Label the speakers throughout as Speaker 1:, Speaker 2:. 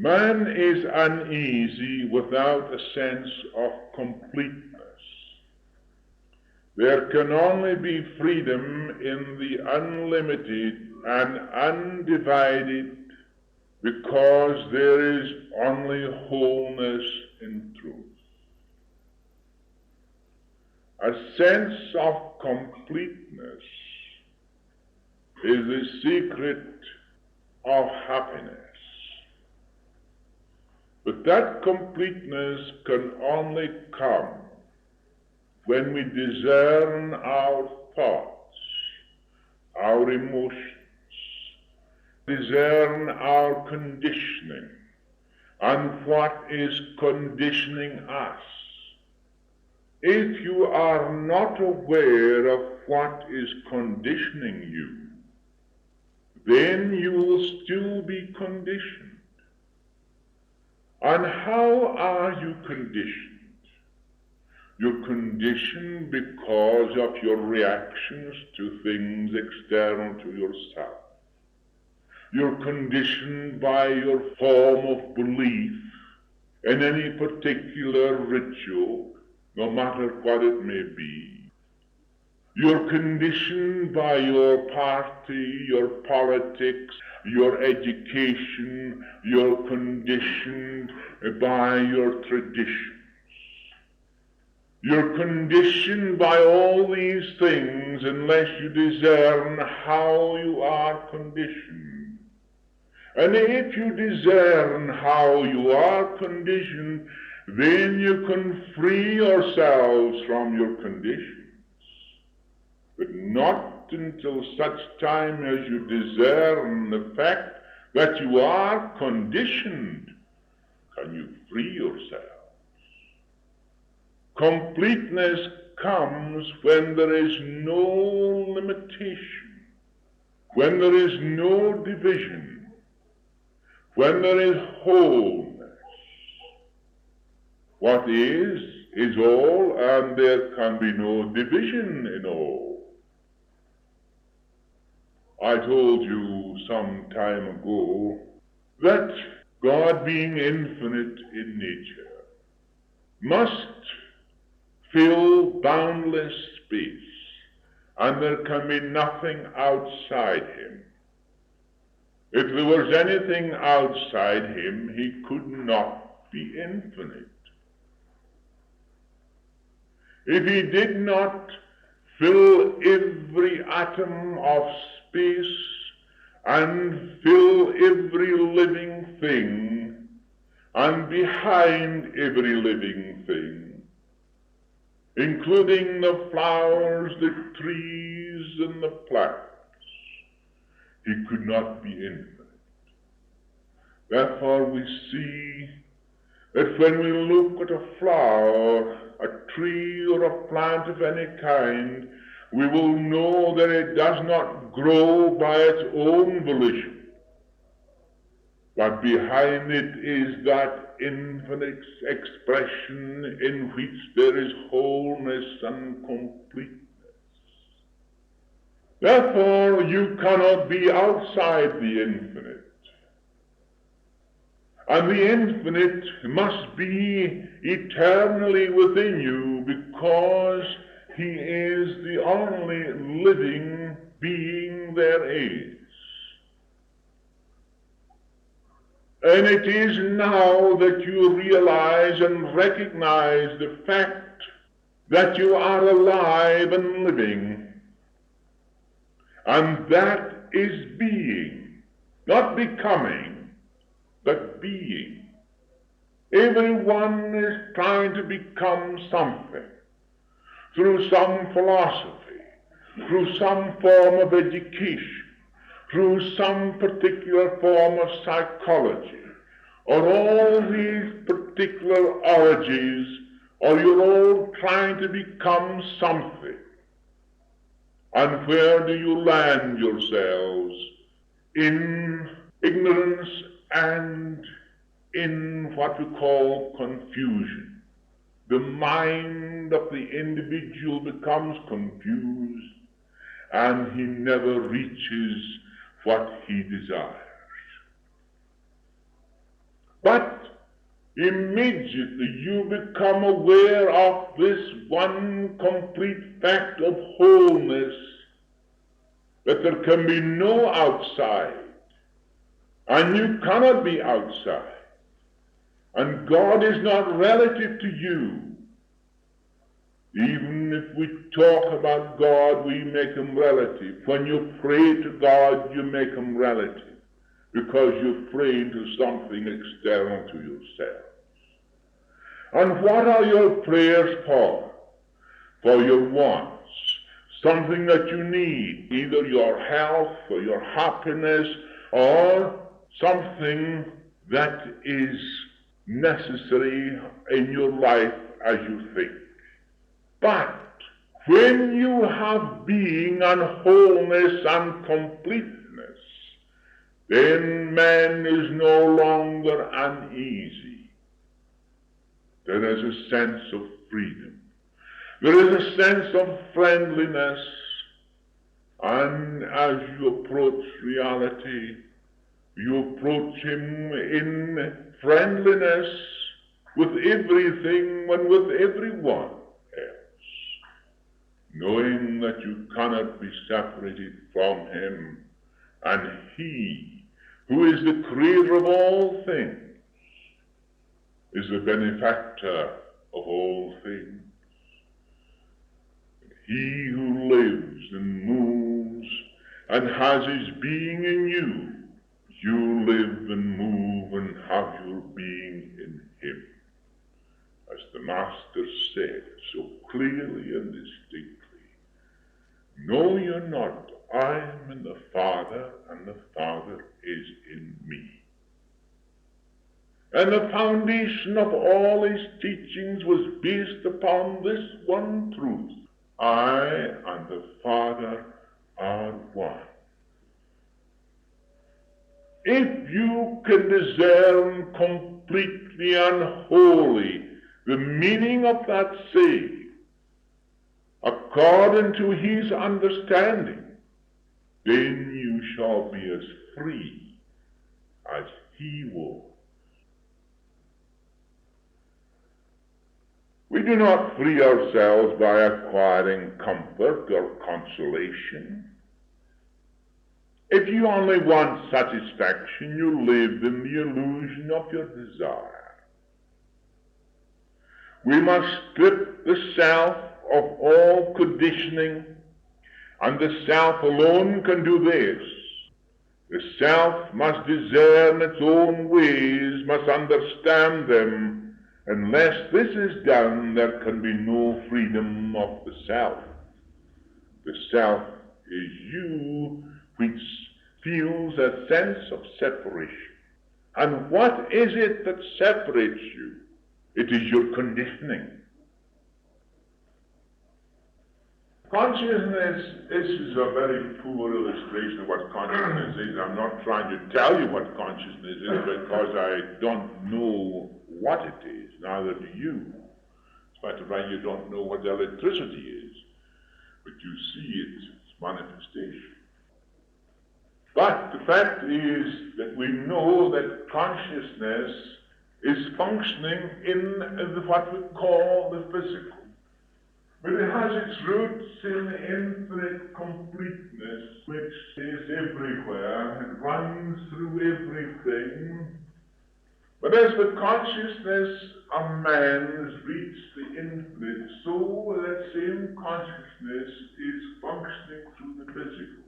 Speaker 1: Man is uneasy without a sense of completeness. There can only be freedom in the unlimited and undivided because there is only wholeness in truth. A sense of completeness is the secret of happiness. But that completeness can only come when we discern our thoughts, our emotions, discern our conditioning, and what is conditioning us. If you are not aware of what is conditioning you, then you will still be conditioned. And how are you conditioned? You're conditioned because of your reactions to things external to yourself. You're conditioned by your form of belief in any particular ritual, no matter what it may be. You're conditioned by your party, your politics, your education. You're conditioned by your traditions. You're conditioned by all these things unless you discern how you are conditioned. And if you discern how you are conditioned, then you can free yourselves from your conditions. But not until such time as you discern the fact that you are conditioned can you free yourselves. Completeness comes when there is no limitation, when there is no division, when there is wholeness. What is all, and there can be no division in all. I told you some time ago that God, being infinite in nature, must fill boundless space, and there can be nothing outside him. If there was anything outside him, he could not be infinite. If he did not fill every atom of space and fill every living thing, and behind every living thing, including the flowers, the trees, and the plants, he could not be infinite. Therefore we see that when we look at a flower, a tree, or a plant of any kind, we will know that it does not grow by its own volition, but behind it is that infinite expression in which there is wholeness and completeness. Therefore, you cannot be outside the infinite. And the infinite must be eternally within you because he is the only living being there is. And it is now that you realize and recognize the fact that you are alive and living. And that is being, not becoming, but being. Everyone is trying to become something through some philosophy, through some form of education, through some particular form of psychology, or all these particular orgies, or you're all trying to become something. And where do you land yourselves? In ignorance and in what we call confusion. The mind of the individual becomes confused, and he never reaches what he desires. But immediately you become aware of this one complete fact of wholeness, that there can be no outside, and you cannot be outside, and God is not relative to you. Even if we talk about God, we make him relative. When you pray to God, you make him relative, because you pray to something external to yourself. And what are your prayers for? For your wants, something that you need, either your health or your happiness, or something that is necessary in your life as you think. But when you have being and wholeness and completeness, then man is no longer uneasy. There is a sense of freedom. There is a sense of friendliness, and as you approach reality, you approach him in friendliness with everything and with everyone else, knowing that you cannot be separated from him, and he, who is the creator of all things, is the benefactor of all things. He who lives and moves and has his being in you, you live and move and have your being in him. As the Master said so clearly and distinctly, know you not, I am in the Father, and the Father is in me. And the foundation of all his teachings was based upon this one truth: I and the Father are one. If you can discern completely and wholly the meaning of that saying, according to his understanding, then you shall be as free as he was. We do not free ourselves by acquiring comfort or consolation. If you only want satisfaction, you live in the illusion of your desire. We must strip the self of all conditioning, and the self alone can do this. The self must discern its own ways, must understand them. Unless this is done, there can be no freedom of the self. The self is you, which feels a sense of separation. And what is it that separates you? It is your conditioning. Consciousness, this is a very poor illustration of what consciousness is. I'm not trying to tell you what consciousness is because I don't know what it is, neither do you. In fact, right, you don't know what electricity is, but you see its manifestation. But the fact is that we know that consciousness is functioning in what we call the physical. But it has its roots in infinite completeness, which is everywhere. It runs through everything. But as the consciousness of man has reached the infinite, so that same consciousness is functioning through the physical.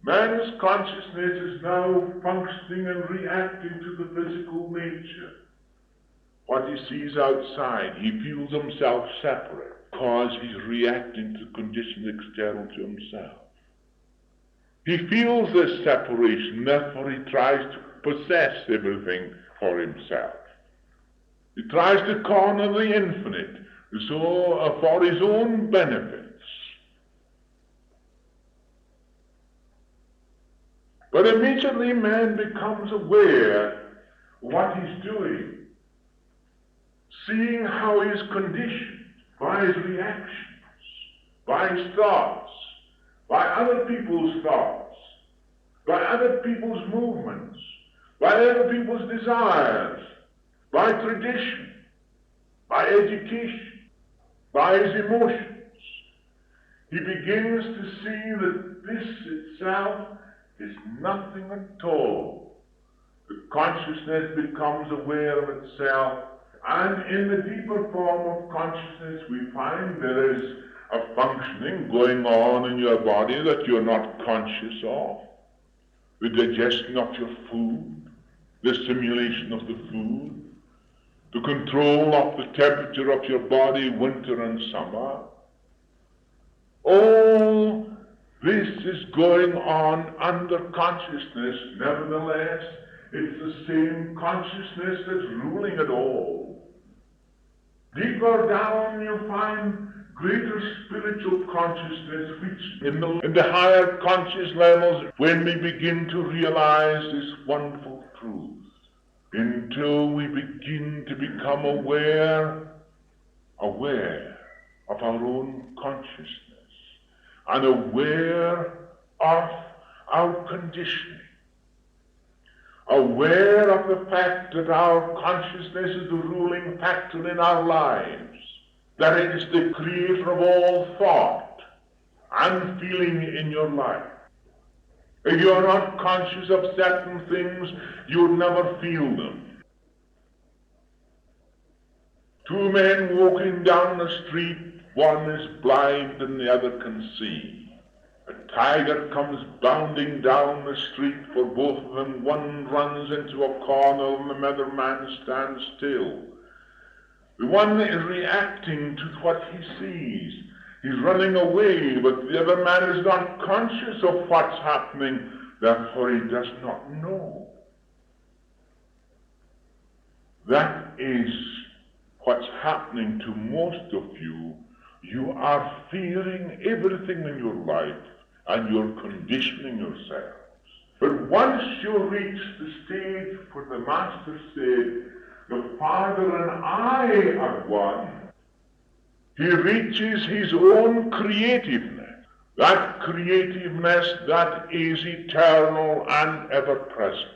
Speaker 1: Man's consciousness is now functioning and reacting to the physical nature. What he sees outside, he feels himself separate because he's reacting to conditions external to himself. He feels this separation, therefore he tries to possess everything for himself. He tries to corner the infinite, so for his own benefits. But immediately man becomes aware of what he's doing, seeing how he is conditioned by his reactions, by his thoughts, by other people's thoughts, by other people's movements, by other people's desires, by tradition, by education, by his emotions. He begins to see that this itself is nothing at all. The consciousness becomes aware of itself, and in the deeper form of consciousness we find there is a functioning going on in your body that you're not conscious of. The digestion of your food, the simulation of the food, the control of the temperature of your body, winter and summer. All this is going on under consciousness. Nevertheless, it's the same consciousness that's ruling it all. Deeper down you find greater spiritual consciousness, which in the higher conscious levels, when we begin to realize this wonderful truth, until we begin to become aware of our own consciousness, and aware of our conditioning, aware of the fact that our consciousness is the ruling factor in our lives, that it is the creator of all thought and feeling in your life. If you are not conscious of certain things, you will never feel them. Two men walking down the street, one is blind and the other can see. A tiger comes bounding down the street for both of them. One runs into a corner and the other man stands still. The one is reacting to what he sees. He's running away, but the other man is not conscious of what's happening, therefore he does not know. That is what's happening to most of you. You are fearing everything in your life, and you're conditioning yourselves. But once you reach the stage where the Master said, the Father and I are one, he reaches his own creativeness. That creativeness that is eternal and ever-present.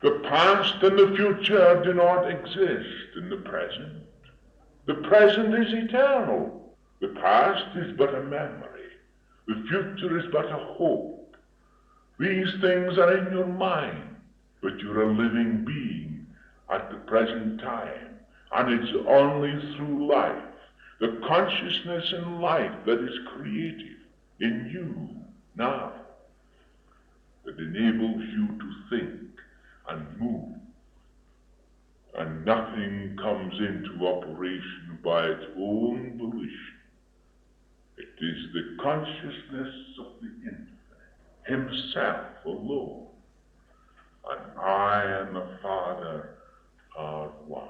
Speaker 1: The past and the future do not exist in the present. The present is eternal. The past is but a memory. The future is but a hope. These things are in your mind, but you're a living being at the present time. And it's only through life, the consciousness in life that is creative in you now, that enables you to think and move. And nothing comes into operation by its own volition. It is the consciousness of the Infinite, himself alone. And I and the Father are one.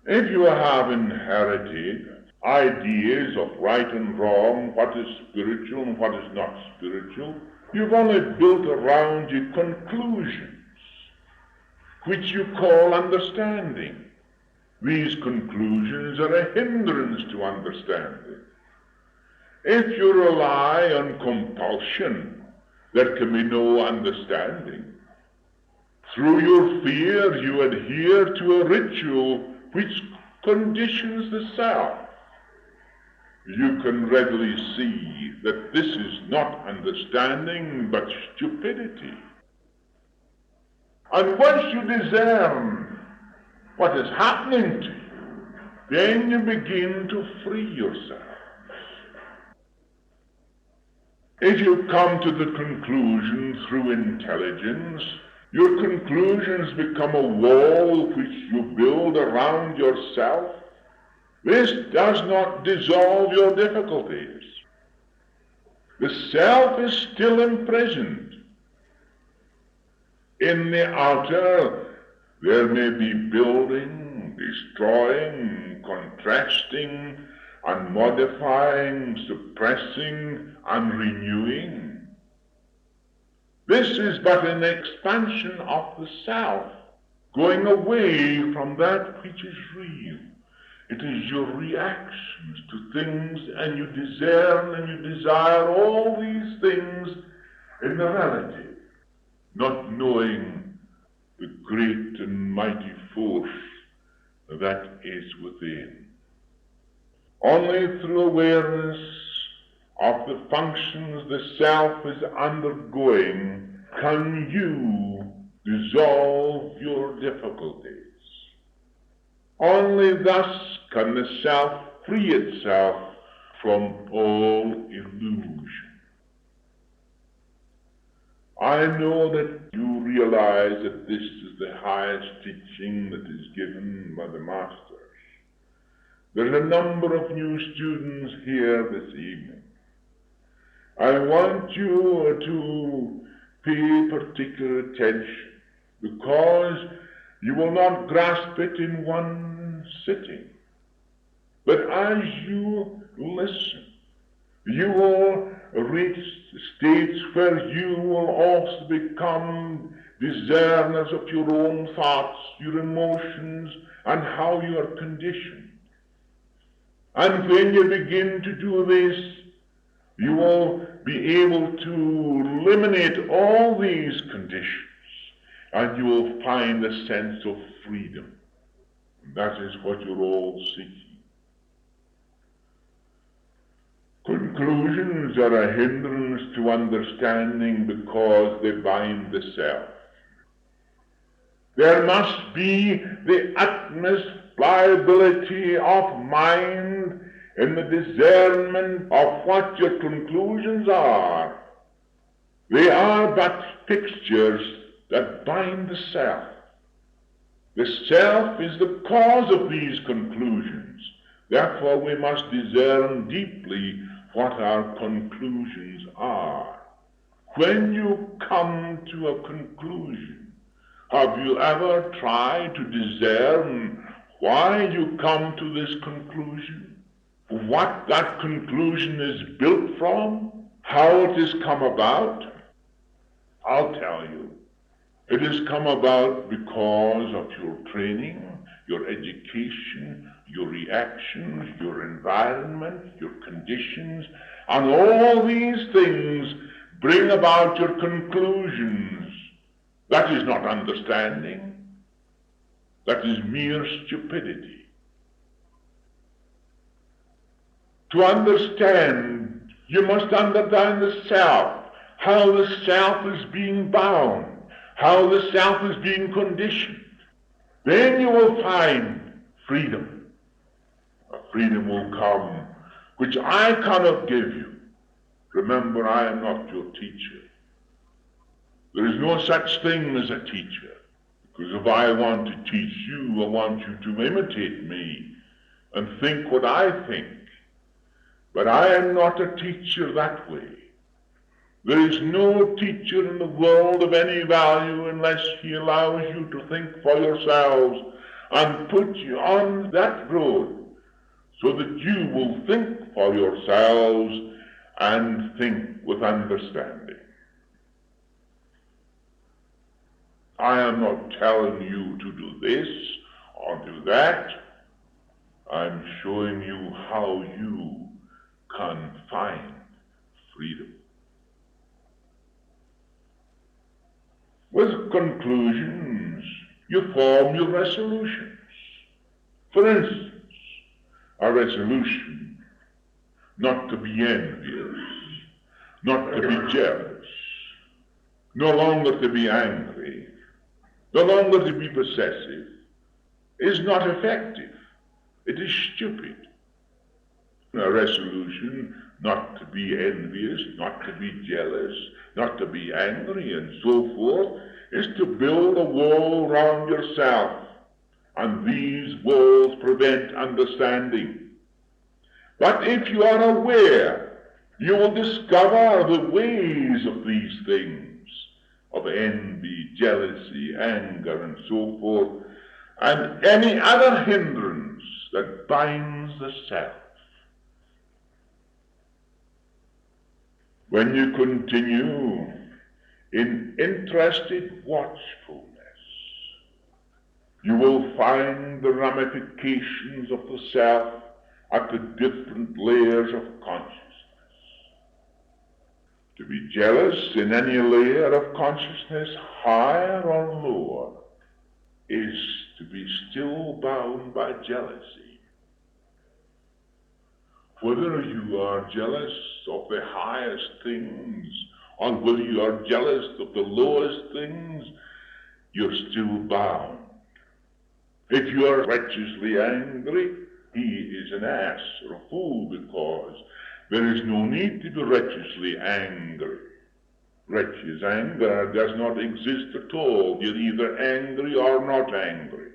Speaker 1: If you have inherited ideas of right and wrong, what is spiritual and what is not spiritual, you've only built around you conclusions, which you call understanding. These conclusions are a hindrance to understanding. If you rely on compulsion, there can be no understanding. Through your fear, you adhere to a ritual which conditions the self. You can readily see that this is not understanding, but stupidity. And once you discern what is happening to you, then you begin to free yourself. If you come to the conclusion through intelligence, your conclusions become a wall which you build around yourself. This does not dissolve your difficulties. The self is still imprisoned. In the outer, there may be building, destroying, contrasting, and modifying, suppressing, and renewing. This is but an expansion of the self, going away from that which is real. It is your reactions to things, and you discern and you desire all these things in the relative, not knowing the great and mighty force that is within. Only through awareness of the functions the self is undergoing can you dissolve your difficulties. Only thus can the self free itself from all illusion. I know that you realize that this is the highest teaching that is given by the Masters. There's a number of new students here this evening. I want you to pay particular attention, because you will not grasp it in one sitting. But as you listen, you will reach states where you will also become discerners of your own thoughts, your emotions, and how you are conditioned. And when you begin to do this, you will be able to eliminate all these conditions, and you will find a sense of freedom. And that is what you're all seeking. Conclusions are a hindrance to understanding because they bind the self. There must be the utmost pliability of mind in the discernment of what your conclusions are. They are but fixtures that bind the self. The self is the cause of these conclusions. Therefore, we must discern deeply what our conclusions are. When you come to a conclusion, have you ever tried to discern why you come to this conclusion? What that conclusion is built from? How it has come about? I'll tell you. It has come about because of your training, your education, your reactions, your environment, your conditions, and all these things bring about your conclusions. That is not understanding. That is mere stupidity. To understand, you must understand the self, how the self is being bound, how the self is being conditioned. Then you will find freedom. A freedom will come which I cannot give you. Remember, I am not your teacher. There is no such thing as a teacher. Because if I want to teach you, I want you to imitate me and think what I think. But I am not a teacher that way. There is no teacher in the world of any value unless he allows you to think for yourselves and put you on that road so that you will think for yourselves and think with understanding. I am not telling you to do this or do that. I'm showing you how you can find freedom. With conclusions, you form your resolutions. For instance, a resolution not to be envious, not to be jealous, no longer to be angry, no longer to be possessive, is not effective. It is stupid. A resolution not to be envious, not to be jealous, not to be angry, and so forth, is to build a wall round yourself, and these walls prevent understanding. But if you are aware, you will discover the ways of these things, of envy, jealousy, anger, and so forth, and any other hindrance that binds the self. When you continue in interested watchfulness, you will find the ramifications of the self at the different layers of consciousness. To be jealous in any layer of consciousness, higher or lower, is to be still bound by jealousy. Whether you are jealous of the highest things, or whether you are jealous of the lowest things, you're still bound. If you are righteously angry, he is an ass or a fool, because there is no need to be righteously angry. Righteous anger does not exist at all. You're either angry or not angry.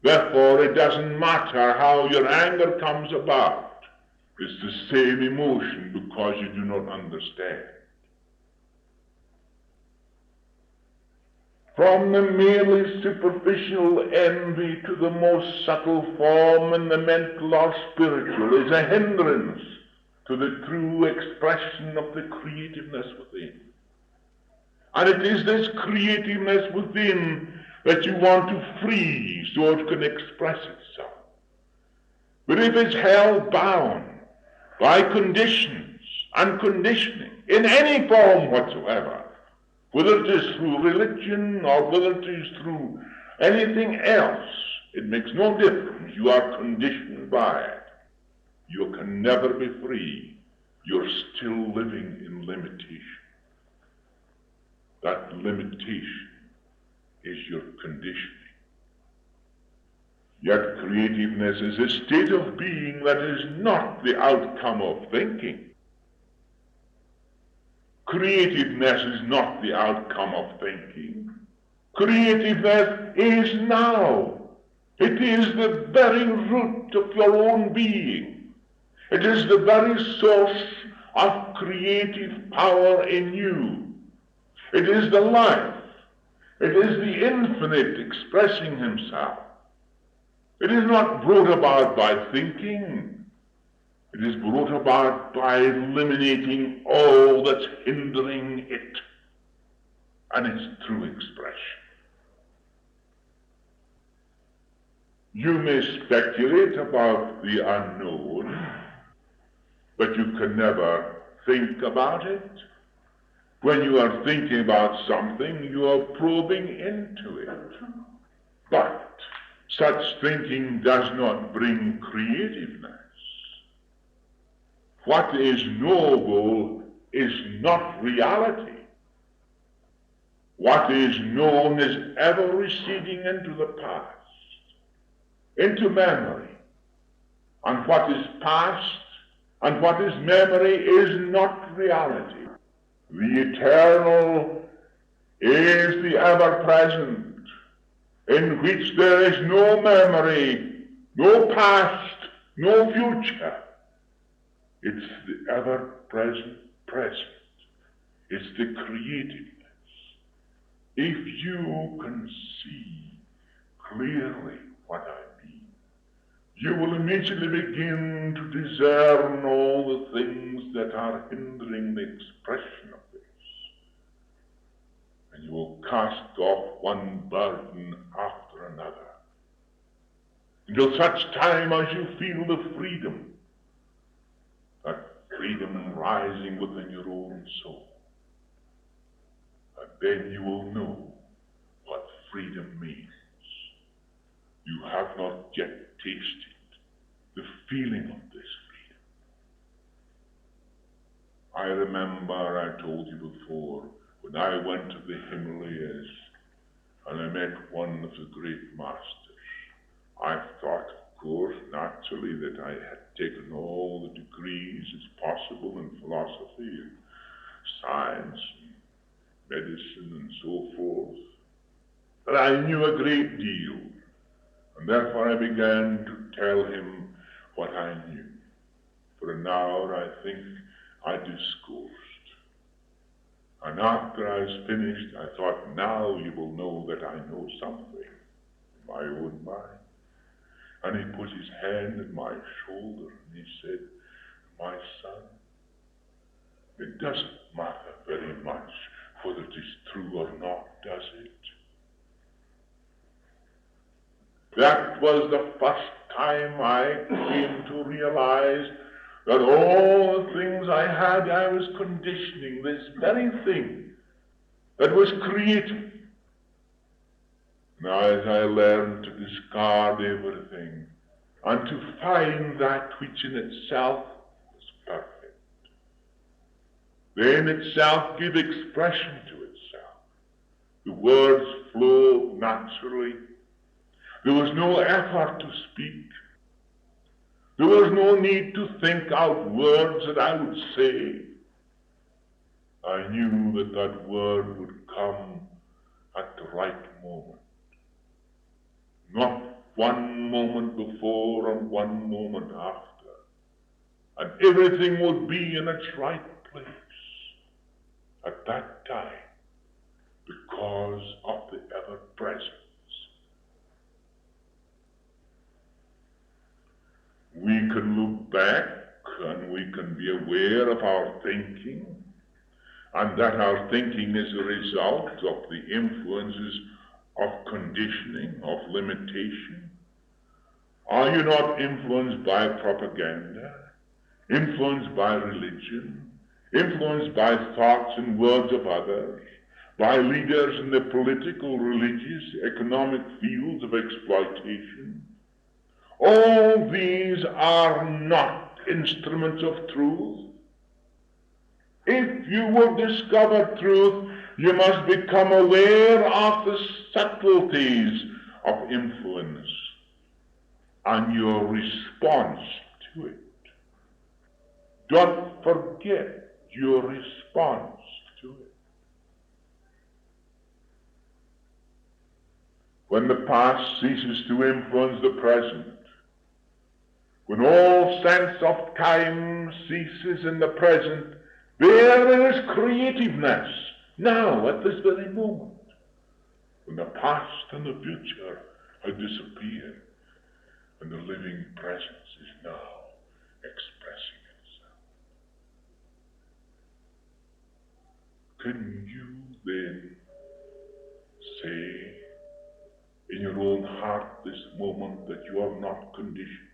Speaker 1: Therefore, it doesn't matter how your anger comes about. It's the same emotion because you do not understand. From the merely superficial envy to the most subtle form in the mental or spiritual is a hindrance to the true expression of the creativeness within. And it is this creativeness within that you want to free so it can express itself. But if it's held bound by conditions and conditioning in any form whatsoever, whether it is through religion or whether it is through anything else, it makes no difference. You are conditioned by it. You can never be free. You're still living in limitation. That limitation is your conditioning. Yet creativeness is a state of being that is not the outcome of thinking. Creativeness is not the outcome of thinking. Creativeness is now. It is the very root of your own being. It is the very source of creative power in you. It is the life. It is the infinite expressing himself. It is not brought about by thinking. It is brought about by eliminating all that's hindering it and its true expression. You may speculate about the unknown, but you can never think about it. When you are thinking about something, you are probing into it. But such thinking does not bring creativeness. What is knowable is not reality. What is known is ever receding into the past, into memory. And what is past and what is memory is not reality. The eternal is the ever-present, in which there is no memory, no past, no future. It's the ever-present present. It's the creativeness. If you can see clearly what I mean, you will immediately begin to discern all the things that are hindering the expression of this. And you will cast off one burden after another, until such time as you feel the freedom, that freedom rising within your own soul. And then you will know what freedom means. You have not yet tasted the feeling of this freedom. I remember, I told you before, when I went to the Himalayas and I met one of the great masters, I thought, of course, naturally, that I had taken all the degrees as possible in philosophy and science and medicine and so forth. But I knew a great deal, and therefore I began to tell him what I knew. For an hour, I think, I discoursed. And after I was finished, I thought, now you will know that I know something in my own mind. And he put his hand on my shoulder and he said, my son, it doesn't matter very much whether it is true or not, does it? That was the first time I came to realize that all the things I had, I was conditioning this very thing that was created. Now as I learned to discard everything and to find that which in itself was perfect, then itself give expression to itself. The words flow naturally. There was no effort to speak. There was no need to think out words that I would say. I knew that that word would come at the right moment. Not one moment before and one moment after. And everything would be in its right place at that time because of the ever-presence. We can look back and we can be aware of our thinking, and that our thinking is a result of the influences of conditioning, of limitation. Are you not influenced by propaganda, influenced by religion, influenced by thoughts and words of others, by leaders in the political, religious, economic fields of exploitation? All these are not instruments of truth. If you will discover truth, you must become aware of the subtleties of influence and your response to it. Don't forget your response to it. When the past ceases to influence the present, when all sense of time ceases in the present, there is creativeness now at this very moment. When the past and the future have disappeared, and the living presence is now expressing itself. Can you then say in your own heart this moment that you are not conditioned?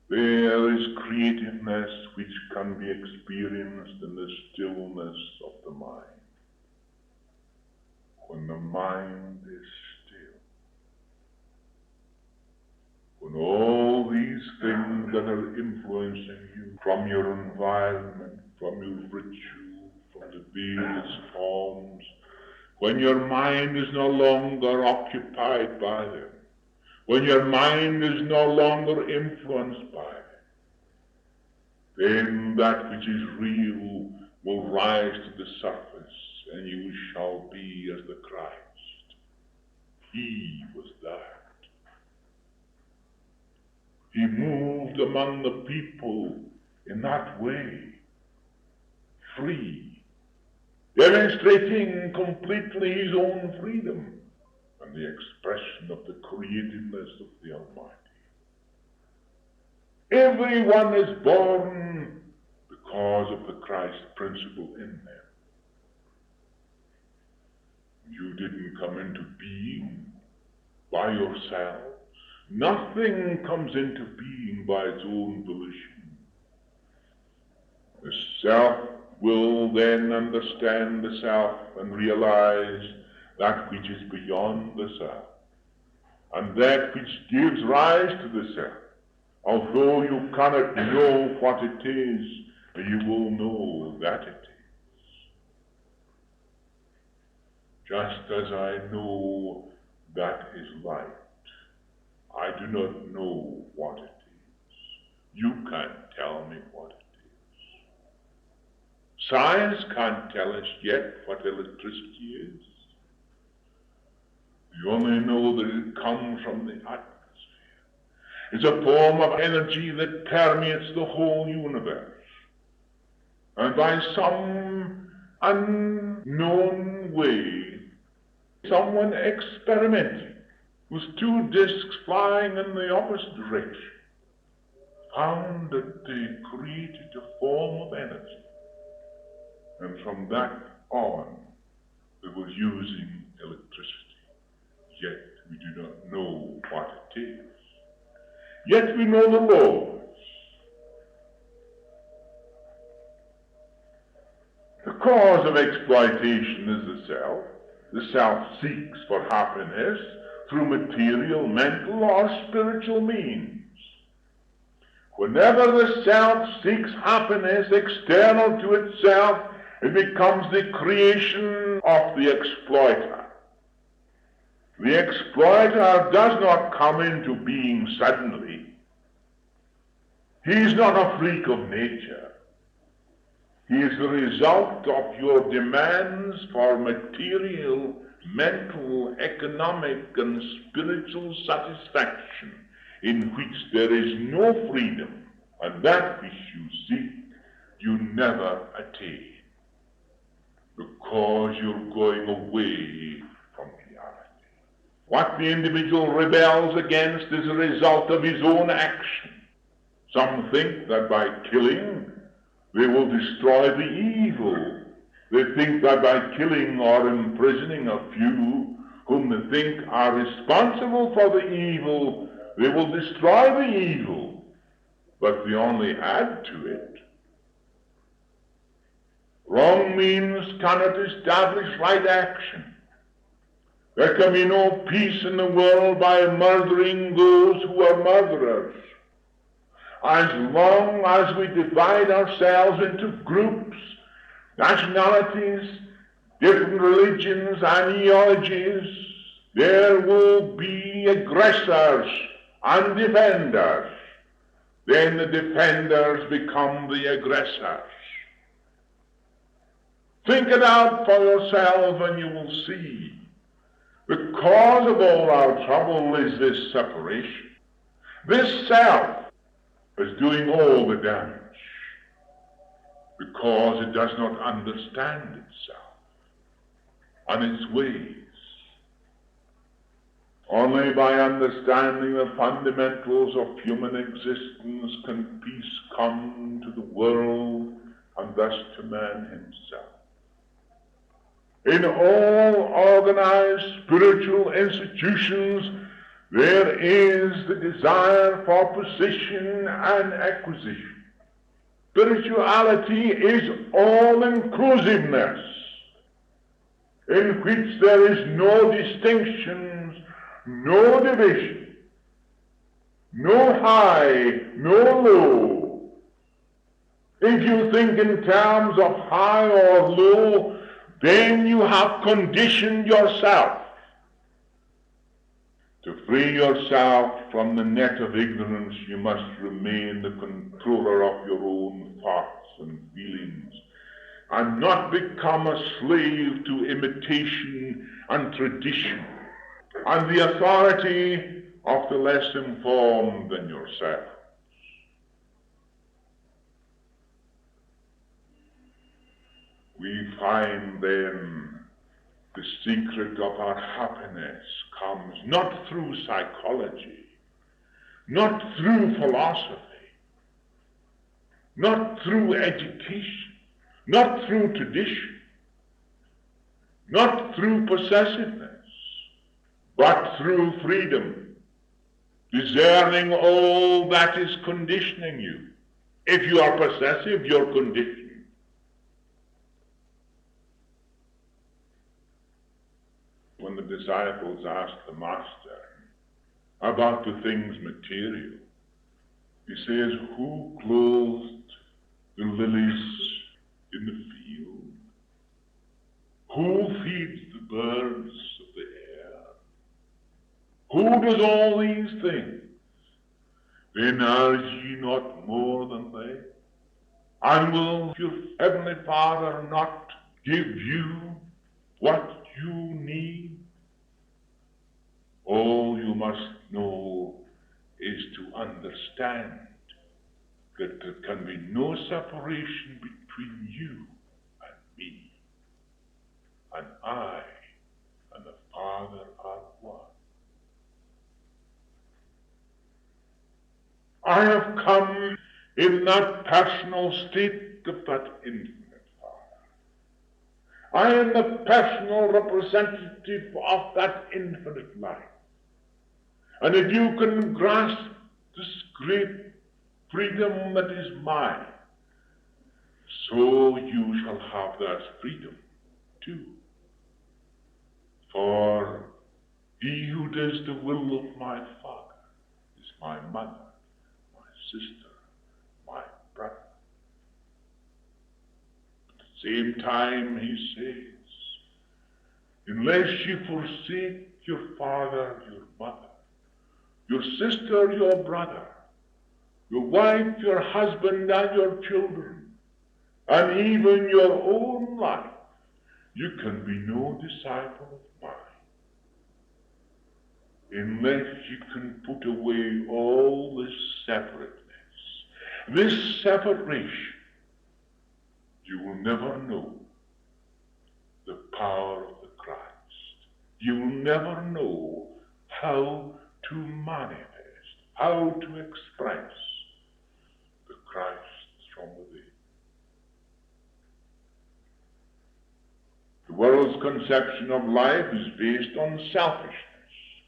Speaker 1: There is creativeness which can be experienced in the stillness of the mind. When the mind is still. When all these things that are influencing you from your environment, from your ritual, from the various forms, when your mind is no longer occupied by them, when your mind is no longer influenced by it, then that which is real will rise to the surface, and you shall be as the Christ. He was that. He moved among the people in that way, free, demonstrating completely his own freedom and the expression of the creativeness of the Almighty. Everyone is born because of the Christ principle in them. You didn't come into being by yourselves. Nothing comes into being by its own volition. The self will then understand the self and realize that which is beyond the self, and that which gives rise to the self. Although you cannot know what it is, you will know that it is. Just as I know that is light, I do not know what it is. You can't tell me what it is. Science can't tell us yet what electricity is. You only know that it comes from the atmosphere. It's a form of energy that permeates the whole universe. And by some unknown way, someone experimenting with two discs flying in the opposite direction found that they created a form of energy. And from that on, they were using electricity. Yet we do not know what it is. Yet we know the laws. The cause of exploitation is the self. The self seeks for happiness through material, mental, or spiritual means. Whenever the self seeks happiness external to itself, it becomes the creation of the exploiter. The exploiter does not come into being suddenly. He is not a freak of nature. He is the result of your demands for material, mental, economic, and spiritual satisfaction, in which there is no freedom, and that which you seek you never attain, because you're going away from reality. What the individual rebels against is a result of his own action. Some think that by killing they will destroy the evil. They think that by killing or imprisoning a few whom they think are responsible for the evil, they will destroy the evil, but they only add to it. Wrong means cannot establish right action. There can be no peace in the world by murdering those who are murderers. As long as we divide ourselves into groups, nationalities, different religions, and ideologies, there will be aggressors and defenders. Then the defenders become the aggressors. Think it out for yourself and you will see. The cause of all our trouble is this separation. This self is doing all the damage because it does not understand itself and its ways. Only by understanding the fundamentals of human existence can peace come to the world and thus to man himself. In all organized spiritual institutions, there is the desire for position and acquisition. Spirituality is all-inclusiveness, in which there is no distinctions, no division, no high, no low. If you think in terms of high or low, then you have conditioned yourself. To free yourself from the net of ignorance, you must remain the controller of your own thoughts and feelings, and not become a slave to imitation and tradition, and the authority of the less informed than yourself. We find then the secret of our happiness comes not through psychology, not through philosophy, not through education, not through tradition, not through possessiveness, but through freedom, discerning all that is conditioning you. If you are possessive, you're conditioned. When the disciples asked the Master about the things material, he says, who clothed the lilies in the field? Who feeds the birds of the air? Who does all these things? Then are ye not more than they? And will your heavenly Father not give you what you need? All you must know is to understand that there can be no separation between you and me, and I and the Father are one. I have come in that personal state of that infinite Father. I am the personal representative of that infinite life. And if you can grasp this great freedom that is mine, so you shall have that freedom too. For he who does the will of my Father is my mother, my sister, my brother. At the same time, he says, unless you forsake your father, your mother, your sister, your brother, your wife, your husband, and your children, and even your own life, you can be no disciple of mine. Unless you can put away all this separateness, this separation, you will never know the power of the Christ. You will never know how to manifest, how to express the Christ from within. The world's conception of life is based on selfishness,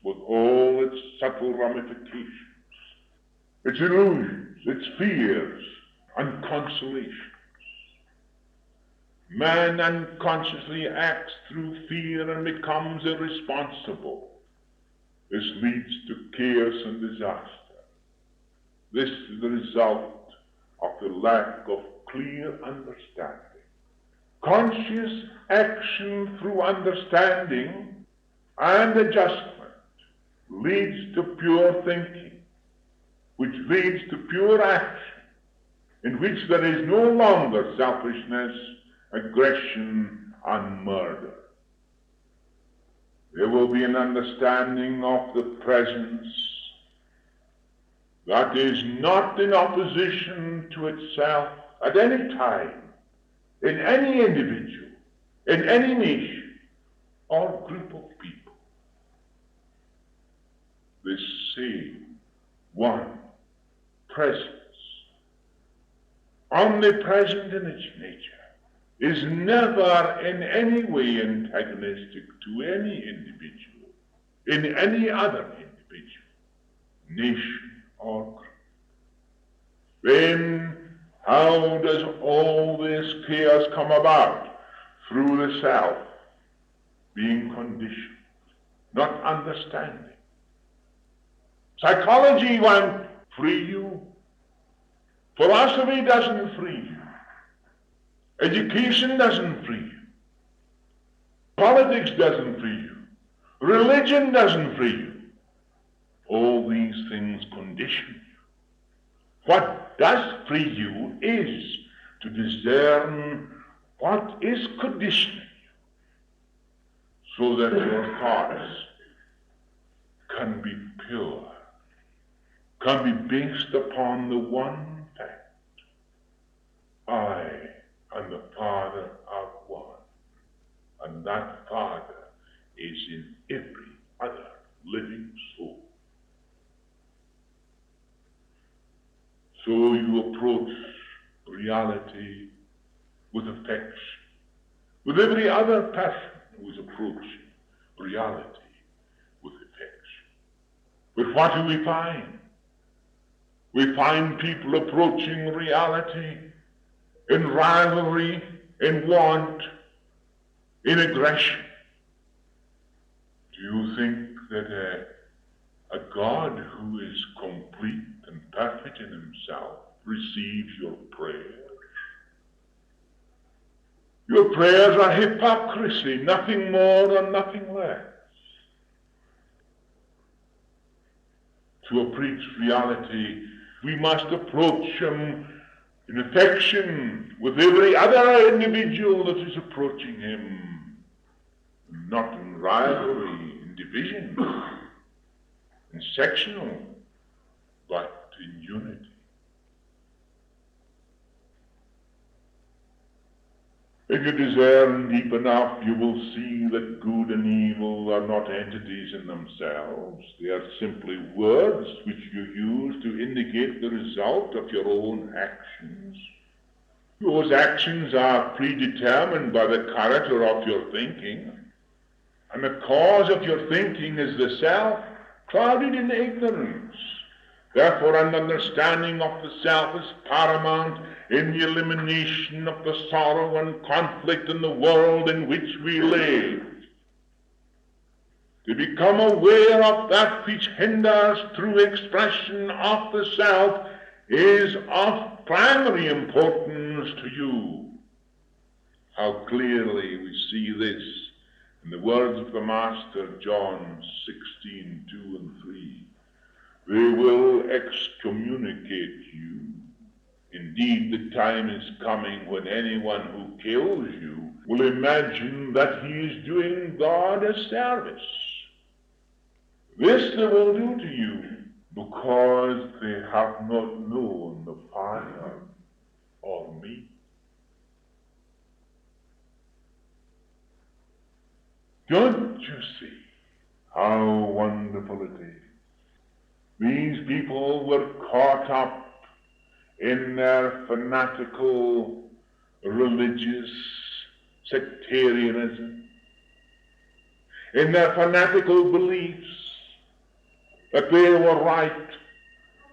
Speaker 1: with all its subtle ramifications, its illusions, its fears, and consolations. Man unconsciously acts through fear and becomes irresponsible. This leads to chaos and disaster. This is the result of the lack of clear understanding. Conscious action through understanding and adjustment leads to pure thinking, which leads to pure action, in which there is no longer selfishness, aggression, and murder. There will be an understanding of the presence that is not in opposition to itself at any time, in any individual, in any nation or group of people. This same one presence, omnipresent in its nature, is never in any way antagonistic to any individual, in any other individual, nation, or group. Then how does all this chaos come about? Through the self being conditioned, not understanding. Psychology won't free you. Philosophy doesn't free you. Education doesn't free you. Politics doesn't free you. Religion doesn't free you. All these things condition you. What does free you is to discern what is conditioning you, so that your thoughts can be pure, can be based upon the one fact: I and the Father are one, and that Father is in every other living soul. So you approach reality with affection, with every other person who is approaching reality with affection. But what do we find? We find people approaching reality in rivalry, in want, in aggression. Do you think that a God who is complete and perfect in himself receives your prayers? Your prayers are hypocrisy, nothing more and nothing less. To approach reality, we must approach him in affection with every other individual that is approaching him, not in rivalry, in division, in sectional, but in unity. If you discern deep enough, you will see that good and evil are not entities in themselves. They are simply words which you use to indicate the result of your own actions. Those actions are predetermined by the character of your thinking, and the cause of your thinking is the self, clouded in ignorance, Therefore, an understanding of the self is paramount in the elimination of the sorrow and conflict in the world in which we live. To become aware of that which hinders true expression of the self is of primary importance to you. How clearly we see this in the words of the Master, John 16:2 and 3. They will excommunicate you. Indeed, the time is coming when anyone who kills you will imagine that he is doing God a service. This they will do to you because they have not known the Father or me. Don't you see how wonderful it is? These people were caught up in their fanatical religious sectarianism, in their fanatical beliefs that they were right.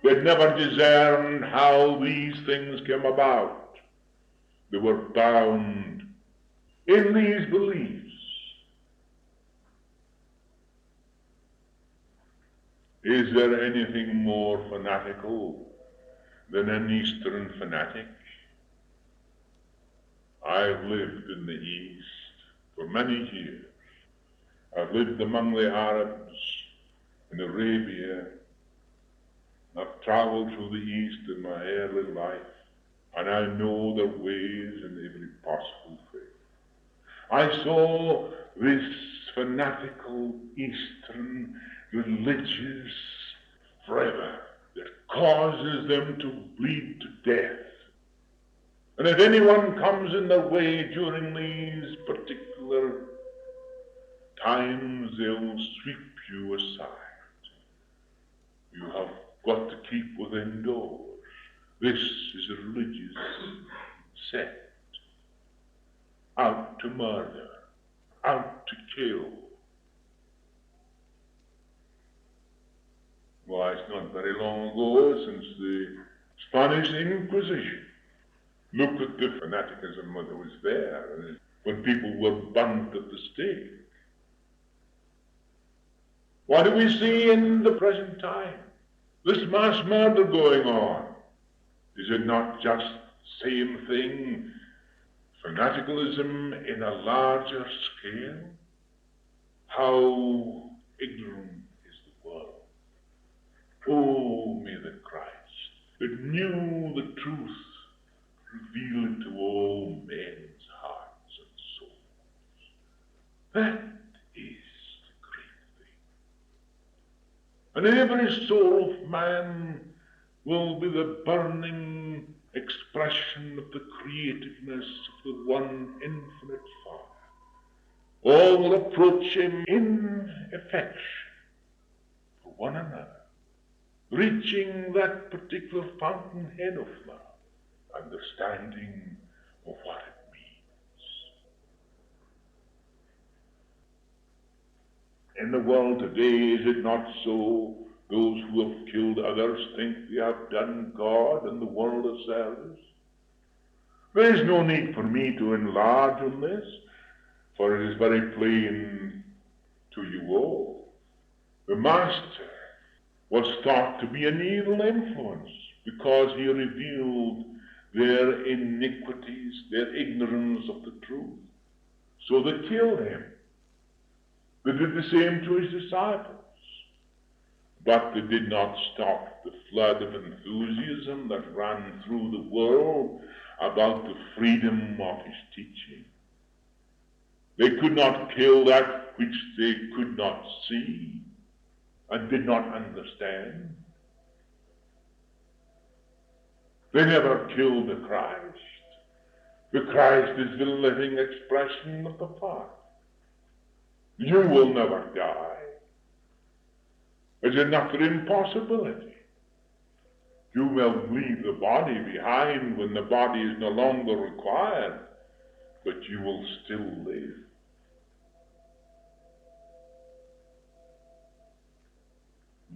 Speaker 1: They'd never discerned how these things came about. They were bound in these beliefs. Is there anything more fanatical than an Eastern fanatic? I've lived in the East for many years. I've lived among the Arabs in Arabia. I've traveled through the East in my early life, and I know their ways in every possible way. I saw this fanatical Eastern religious fervor that causes them to bleed to death. And if anyone comes in their way during these particular times, they'll sweep you aside. You have got to keep within doors. This is a religious sect, out to murder, out to kill. Why, it's not very long ago since the Spanish Inquisition. Look at the fanaticism that was there when people were burnt at the stake. What do we see in the present time? This mass murder going on. Is it not just the same thing? Fanaticism in a larger scale? How ignorant is the world. Oh, may the Christ that knew the truth reveal it to all men's hearts and souls. That is the great thing. And every soul of man will be the burning expression of the creativeness of the one infinite Father. All will approach him in affection for one another, reaching that particular fountainhead of love, understanding of what it means. In the world today, is it not so? Those who have killed others think they have done God and the world a service. There is no need for me to enlarge on this, for it is very plain to you all. The Master was thought to be an evil influence because he revealed their iniquities, their ignorance of the truth. So they killed him. They did the same to his disciples. But they did not stop the flood of enthusiasm that ran through the world about the freedom of his teaching. They could not kill that which they could not see and did not understand. They never killed the Christ. The Christ is the living expression of the Father. You will never die. It's another impossibility. You will leave the body behind when the body is no longer required, but you will still live.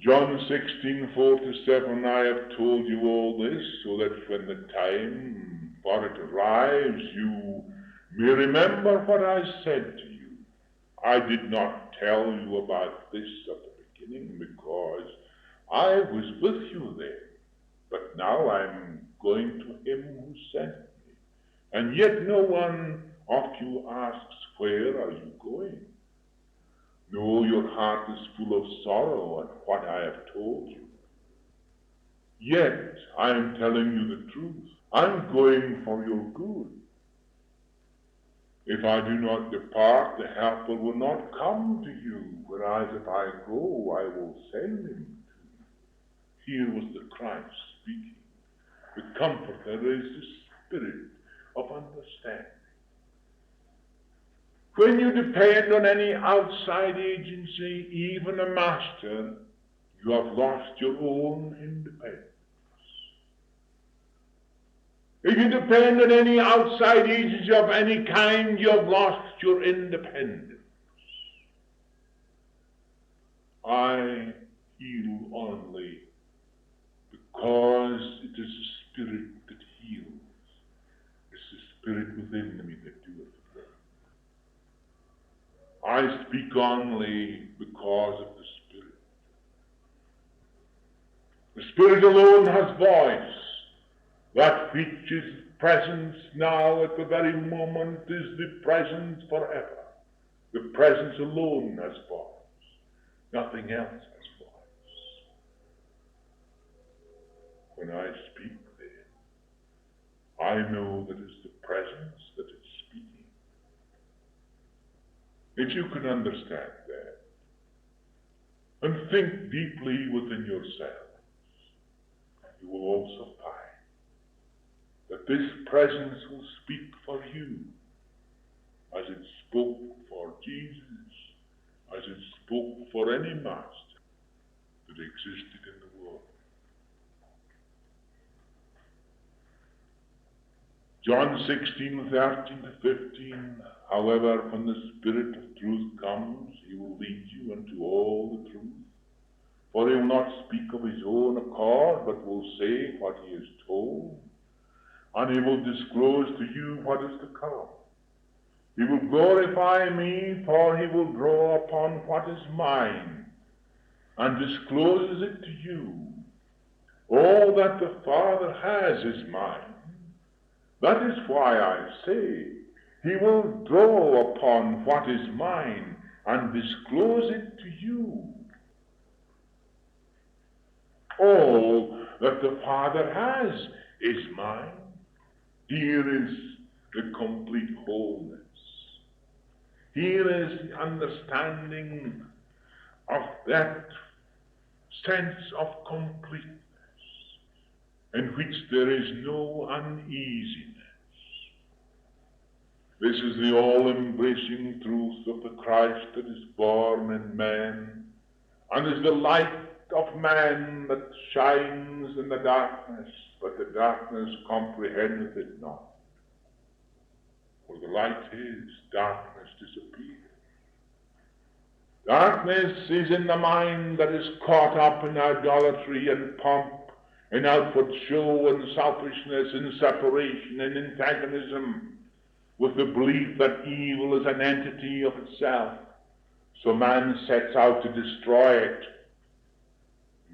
Speaker 1: John 16:4-7, I have told you all this so that when the time for it arrives, you may remember what I said to you. I did not tell you about this at the beginning because I was with you then, but now I'm going to him who sent me. And yet no one of you asks, where are you going? No, your heart is full of sorrow at what I have told you. Yet I am telling you the truth. I'm going for your good. If I do not depart, the Helper will not come to you, whereas if I go, I will send him to you. Here was the Christ speaking. The Comforter is the Spirit of understanding. When you depend on any outside agency, even a master, you have lost your own independence. If you depend on any outside agency of any kind, you have lost your independence. I heal only because it is the Spirit that heals. It's the Spirit within me that doeth the work. I speak only because of the Spirit. The Spirit alone has voice. That which is presence now at the very moment is the presence forever. The presence alone has voice. Nothing else has voice. When I speak then, I know that it's the presence that is speaking. If you can understand that, and think deeply within yourselves, you will also find that this presence will speak for you as it spoke for Jesus, as it spoke for any master that existed in the world. John 16:13-15, however, when the Spirit of truth comes, he will lead you into all the truth. For he will not speak of his own accord, but will say what he is told, and he will disclose to you what is to come. He will glorify me, for he will draw upon what is mine, and discloses it to you. All that the Father has is mine. That is why I say, he will draw upon what is mine, and disclose it to you. All that the Father has is mine. Here is the complete wholeness. Here is the understanding of that sense of completeness in which there is no uneasiness. This is the all-embracing truth of the Christ that is born in man, and is the light of man that shines in the darkness, but the darkness comprehendeth it not. Where the light is, darkness disappears. Darkness is in the mind that is caught up in idolatry and pomp, in outward show and selfishness, in separation and antagonism, with the belief that evil is an entity of itself. So man sets out to destroy it.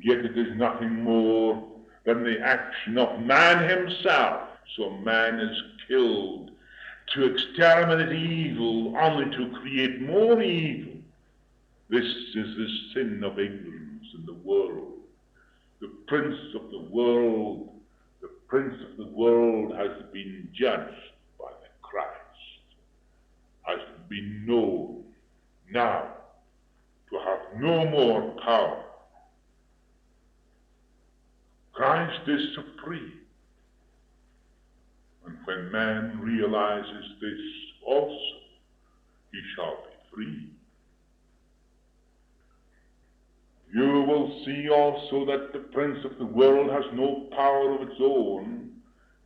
Speaker 1: Yet it is nothing more than the action of man himself. So man is killed to exterminate evil, only to create more evil. This is the sin of ignorance in the world. The prince of the world has been judged by the Christ, has been known now to have no more power. Christ is supreme. And when man realizes this also, he shall be free. You will see also that the prince of the world has no power of its own.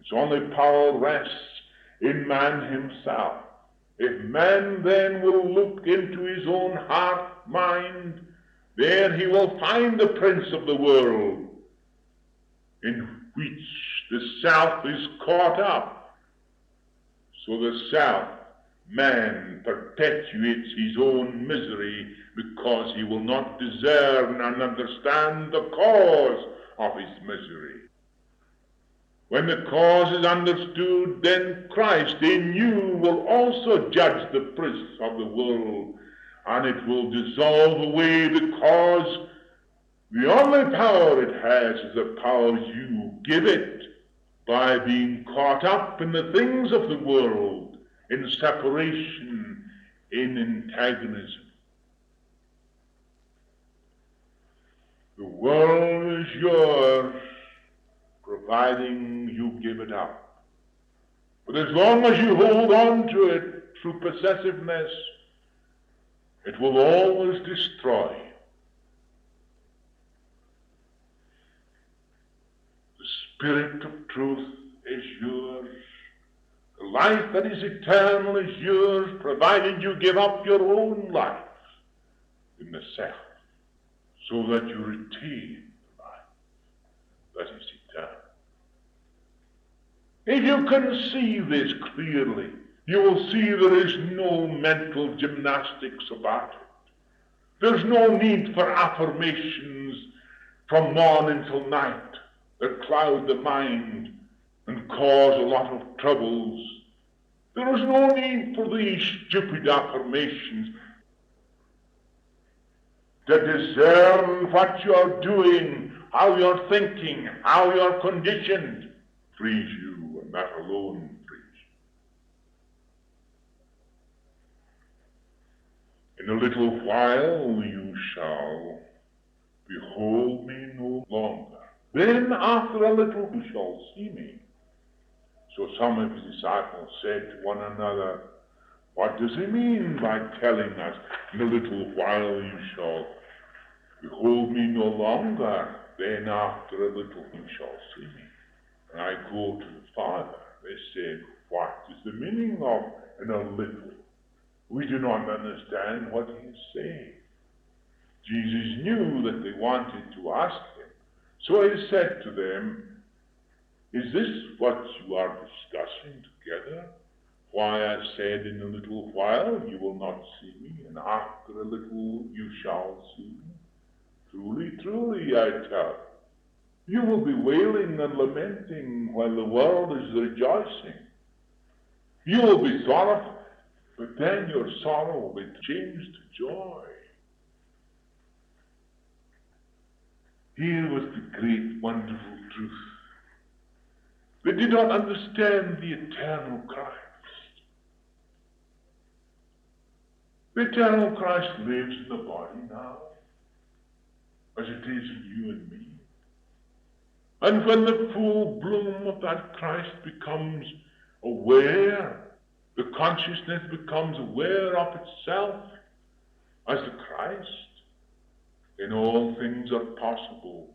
Speaker 1: Its only power rests in man himself. If man then will look into his own heart, mind, There he will find the prince of the world, in which the self is caught up. So the self, man, perpetuates his own misery because he will not discern and understand the cause of his misery. When the cause is understood, then Christ in you will also judge the prince of the world, and it will dissolve away, because the only power it has is the power you give it by being caught up in the things of the world, in separation, in antagonism. The world is yours, providing you give it up. But as long as you hold on to it through possessiveness, it will always destroy you. The Spirit of truth is yours. The life that is eternal is yours, provided you give up your own life in the self, so that you retain the life that is eternal. If you can see this clearly, you will see there is no mental gymnastics about it. There's no need for affirmations from morning till night that cloud the mind and cause a lot of troubles. There is no need for these stupid affirmations to discern what you're doing, how you're thinking, how you're conditioned. Frees you, and that alone frees you. In a little while you shall behold me no longer. Then after a little you shall see me. So some of his disciples said to one another, what does he mean by telling us, in a little while you shall behold me no longer, then after a little you shall see me? And I go to the Father. They said, what is the meaning of in a little? We do not understand what he is saying. Jesus knew that they wanted to ask him. So he said to them, is this what you are discussing together? Why I said in a little while you will not see me, and after a little you shall see me? Truly, truly, I tell you, you will be wailing and lamenting while the world is rejoicing. You will be sorrowful, but then your sorrow will be changed to joy. Here was the great, wonderful truth. They did not understand the eternal Christ. The eternal Christ lives in the body now, as it is in you and me. And when the full bloom of that Christ becomes aware, the consciousness becomes aware of itself as the Christ, then all things are possible.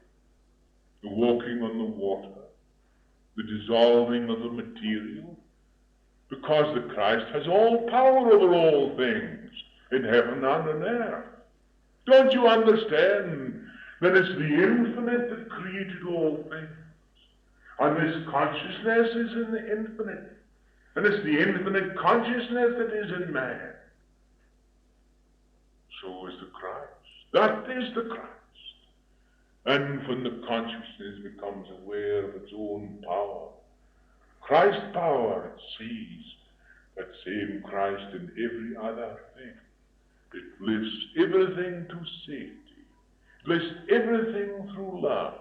Speaker 1: The walking on the water, the dissolving of the material, because the Christ has all power over all things in heaven and on earth. Don't you understand that it's the infinite that created all things? And this consciousness is in the infinite. And it's the infinite consciousness that is in man. So is the Christ. That is the Christ. And when the consciousness becomes aware of its own power, Christ's power, it sees that same Christ in every other thing. It lifts everything to safety. It lifts everything through love.